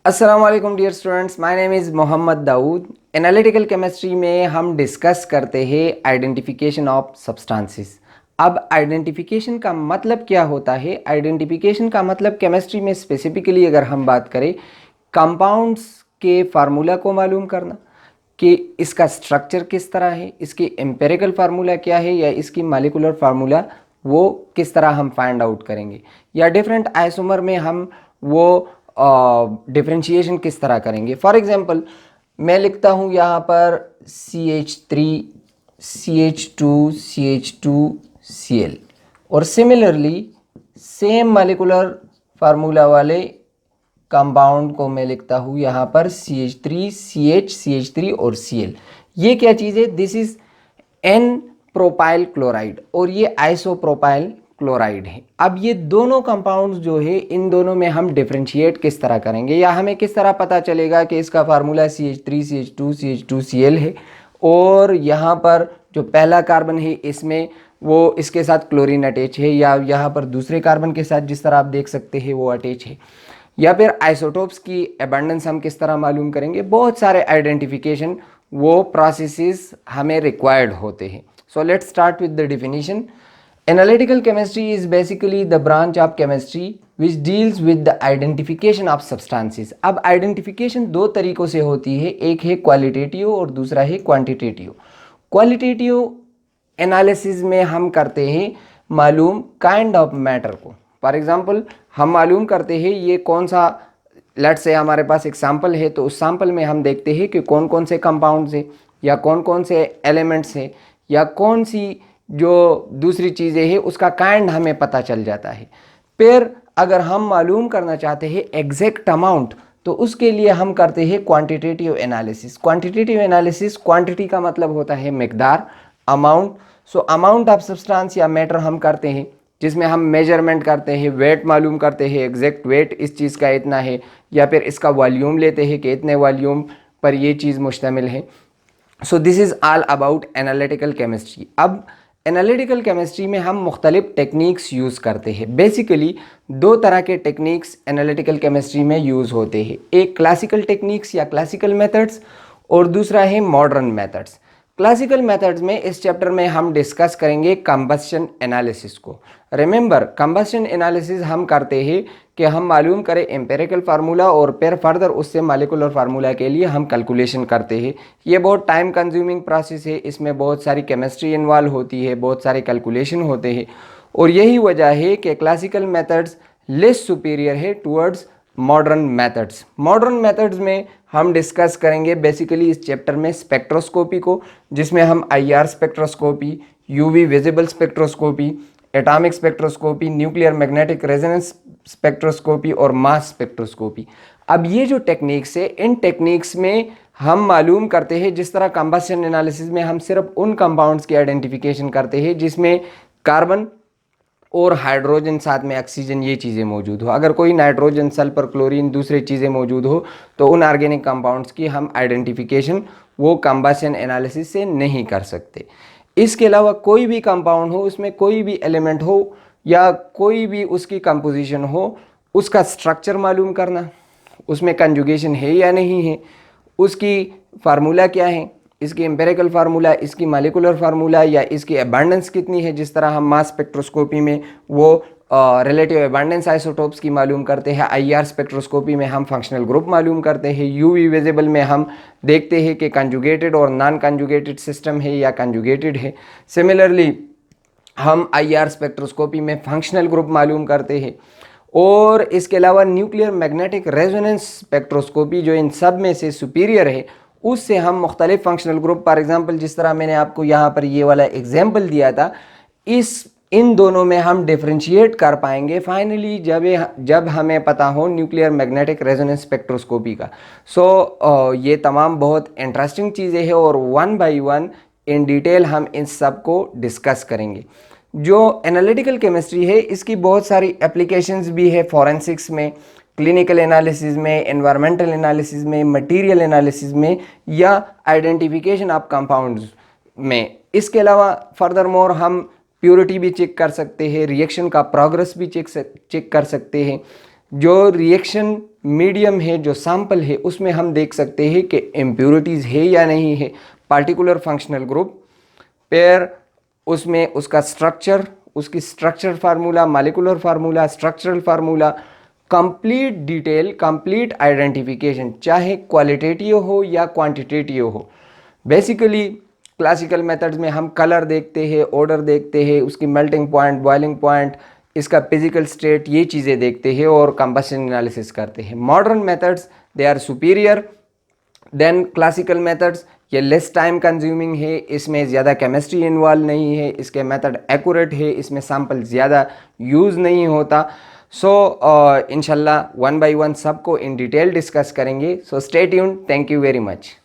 अस्सलाम वालेकुम dear students, my name is Mohammad Dawood. Analytical chemistry में हम डिस्कस करते हैं आइडेंटिफिकेशन ऑफ सब्सटेंसेस। अब आइडेंटिफिकेशन का मतलब क्या होता है? आइडेंटिफिकेशन का मतलब केमिस्ट्री में स्पेसिफिकली अगर हम बात करें, कंपाउंड्स के फार्मूला को मालूम करना कि इसका स्ट्रक्चर किस तरह है, इसकी एम्पेरिकल फार्मूला क्या है या इसकी मॉलिक्यूलर फार्मूला वो किस तरह हम फाइंड आउट करेंगे, या डिफरेंट आइसोमर में हम वो डिफ्रेंशिएशन किस तरह करेंगे। फॉर एग्जांपल मैं लिखता हूँ यहाँ पर CH3 CH2 CH2 Cl, और सिमिलरली सेम मॉलिक्यूलर फार्मूला वाले कंपाउंड को मैं लिखता हूँ यहाँ पर CH3 CH CH3 और Cl। ये क्या चीज़ है? This is an propyl chloride और ये आइसोप्रोपाइल क्लोराइड है। अब ये दोनों कंपाउंड्स जो है, इन दोनों में हम डिफरेंशिएट किस तरह करेंगे, या हमें किस तरह पता चलेगा कि इसका formula CH3 CH2 CH2 Cl है और यहाँ पर जो पहला कार्बन है इसमें वो इसके साथ क्लोरीन अटैच है, या यहाँ पर दूसरे कार्बन के साथ जिस तरह आप देख सकते हैं वो अटैच है, या फिर आइसोटोप्स की अबंडेंस हम किस तरह मालूम करेंगे। बहुत सारे आइडेंटिफिकेशन वो प्रोसेसेस हमें रिक्वायर्ड होते हैं। So let's start with the definition. Analytical chemistry is basically the branch of chemistry which deals with the identification of substances। अब आइडेंटिफिकेशन दो तरीकों से होती है, एक है क्वालिटेटिव और दूसरा है क्वांटिटेटिव। क्वालिटेटिव एनालिसिस में हम करते हैं मालूम काइंड ऑफ मैटर को। फॉर एग्जांपल हम मालूम करते हैं ये कौन सा, लेट्स से हमारे पास एक सैंपल है, तो उस सैंपल में हम देखते हैं कि कौन कौन से कंपाउंड्स हैं या कौन कौन से एलिमेंट्स हैं या कौन सी जो दूसरी चीज़ें हैं उसका काइंड हमें पता चल जाता है। फिर अगर हम मालूम करना चाहते हैं एग्जैक्ट अमाउंट, तो उसके लिए हम करते हैं quantitative analysis. Quantitative analysis, quantity का मतलब होता है मिकदार, amount. So amount of substance या मैटर हम करते हैं जिसमें हम मेजरमेंट करते हैं, वेट मालूम करते हैं, एग्जैक्ट वेट इस चीज़ का इतना है, या फिर इसका वॉल्यूम लेते हैं कि इतने वॉल्यूम पर ये चीज़ मुश्तमिल है। So this is all about analytical chemistry. अब एनालिटिकल केमिस्ट्री में हम मुख्तलिफ टेक्निक्स यूज़ करते हैं। बेसिकली दो तरह के टेक्निक्स एनालिटिकल केमिस्ट्री में यूज़ होते हैं, एक क्लासिकल टेक्निक्स या क्लासिकल मेथड्स और दूसरा है मॉडर्न मेथड्स। क्लासिकल मेथड्स में इस चैप्टर में हम डिस्कस करेंगे कंबस्शन एनालिसिस को। रिमेंबर, कंबस्शन एनालिसिस हम करते हैं कि हम मालूम करें एम्पेरिकल फार्मूला और फिर फर्दर उससे मॉलिक्यूलर फार्मूला के लिए हम कैलकुलेशन करते हैं। ये बहुत टाइम कंज्यूमिंग प्रोसेस है, इसमें बहुत सारी केमिस्ट्री इन्वॉल्व होती है, बहुत सारे कैलकुलेशन होते हैं, और यही वजह है कि क्लासिकल मेथड्स लेस सुपीरियर है towards modern methods. Modern methods में हम डिस्कस करेंगे बेसिकली इस चैप्टर में स्पेक्ट्रोस्कोपी को, जिसमें हम IR spectroscopy, UV visible spectroscopy, atomic spectroscopy, nuclear magnetic resonance spectroscopy और मास स्पेक्ट्रोस्कोपी। अब ये जो टेक्निक्स है, इन टेक्निक्स में हम मालूम करते हैं, जिस तरह कंबस्शन एनालिसिस में हम सिर्फ उन कंपाउंड्स की आइडेंटिफिकेशन करते हैं जिसमें कार्बन और हाइड्रोजन साथ में ऑक्सीजन ये चीज़ें मौजूद हो। अगर कोई नाइट्रोजन, सल्फर, क्लोरीन दूसरी चीज़ें मौजूद हो तो उन ऑर्गेनिक कंपाउंड्स की हम आइडेंटिफिकेशन वो कंबस्शन एनालिसिस से नहीं कर सकते। इसके अलावा कोई भी कंपाउंड हो, उसमें कोई भी एलिमेंट हो या कोई भी उसकी कंपोजिशन हो, उसका स्ट्रक्चर मालूम करना, उसमें कंजुगेशन है या नहीं है, उसकी फार्मूला क्या है, इसकी एम्पेरिकल फार्मूला, इसकी मॉलिक्यूलर फार्मूला या इसकी अबंडेंस कितनी है, जिस तरह हम मास स्पेक्ट्रोस्कोपी में वो रिलेटिव अबंडेंस आइसोटोप्स की मालूम करते हैं, IR स्पेक्ट्रोस्कोपी में हम फंक्शनल ग्रुप मालूम करते हैं, UV विजिबल में हम देखते हैं कि कंजुगेटेड और नॉन कंजुगेटेड सिस्टम है या कंजुगेटेड है। सिमिलरली हम IR स्पेक्ट्रोस्कोपी में फंक्शनल ग्रुप मालूम करते हैं। और इसके अलावा न्यूक्लियर मैग्नेटिक रेजोनेंस स्पेक्ट्रोस्कोपी जो इन सब में से सुपीरियर है, उससे हम मुख्तलिफ फंक्शनल ग्रुप, फॉर एग्जांपल जिस तरह मैंने आपको यहाँ पर ये वाला एग्जांपल दिया था, इन दोनों में हम डिफरेंशिएट कर पाएंगे फाइनली जब हमें पता हो न्यूक्लियर मैग्नेटिक रेजोनेंस स्पेक्ट्रोस्कोपी का। सो ये तमाम बहुत इंटरेस्टिंग चीज़ें हैं और one by one in detail हम इन सब को डिस्कस करेंगे। जो एनालिटिकल केमिस्ट्री है इसकी बहुत सारी एप्लीकेशंस भी है, फॉरेंसिक्स में, क्लिनिकल एनालिसिस में, एनवायरमेंटल एनालिसिस में, मटेरियल एनालिसिस में, या आइडेंटिफिकेशन ऑफ कंपाउंड्स में। इसके अलावा फर्दर मोर हम प्योरिटी भी चेक कर सकते हैं, रिएक्शन का प्रोग्रेस भी चेक कर सकते हैं, जो रिएक्शन मीडियम है, जो सैंपल है, उसमें हम देख सकते हैं कि इम्प्योरिटीज़ है या नहीं है, पार्टिकुलर फंक्शनल ग्रुप, पेयर, उसमें उसका स्ट्रक्चर, उसकी structure formula, molecular formula, structural formula, complete detail, complete identification, चाहे क्वालिटेटिव हो या क्वांटिटेटिव हो। बेसिकली क्लासिकल मेथड्स में हम कलर देखते हैं, ऑर्डर देखते हैं, उसकी मेल्टिंग पॉइंट, बॉइलिंग पॉइंट, इसका फिजिकल स्टेट, ये चीज़ें देखते हैं और कंबशन एनालिसिस करते हैं। Modern methods they are superior than classical methods. ये लेस टाइम कंज्यूमिंग है, इसमें ज़्यादा केमिस्ट्री इन्वॉल्व नहीं है, इसके मेथड एक्यूरेट है, इसमें सैम्पल ज़्यादा यूज़ नहीं होता। सो इंशाल्लाह वन बाय वन सबको इन डिटेल डिस्कस करेंगे। So stay tuned, thank you very much.